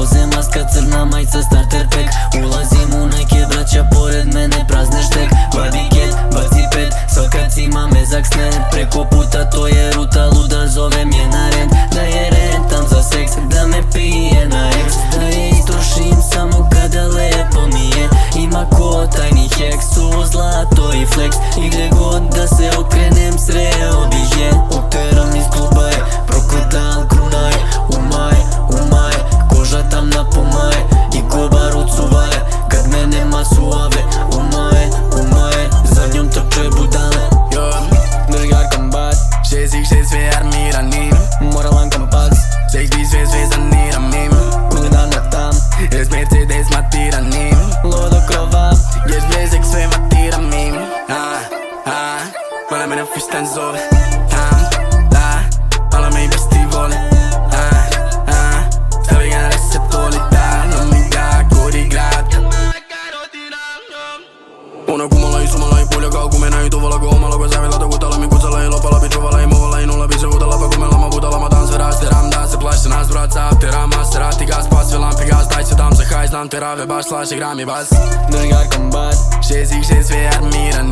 roze, maska crna, majica, starter pack. Ulazim u neke, braća pored mene, prazne štek. Vadi ket, baci pet, svaka cima me zaksne. Preko puta to je ruta, luda zovem je na rent. Da je rentam za seks, da me pije na ex. Da je istrošim samo kada lepo mi je. Ima ko tajni heks, suvo zlato i flex. I gdje god da se okrenem sreo bih je. Uteram iz kluba je, prokleta kruna je. Umaj, koža tamna pomaj. I kobar ucuvaje, kad me nema suave. Umaj, za njom trče budale. Drgar kombat, 6x6 sve armiranim, moralan kompas. 6 sve zaniranim, Udana tam, jes Mercedes matiranim, lodo krova. jes blezek sve matiranim. Ona mene fistan zove, alla me i besti vole. Stavi ga na reset volita, non mi da kori grad. Ona kumala i sumala i pulja kao kumena i tuvala ko omala ko zavila te kutala mi kucala i lopala bi čuvala i movala i nula bi se udala pa kumela ma budala ma dan se rasteram da se plaši nas brat sa aftera maserati gas pa sve lampi gas daj se dam se haj znam te rave baš slaše gram i bas. Drgar kombat, 6x6 sve armiran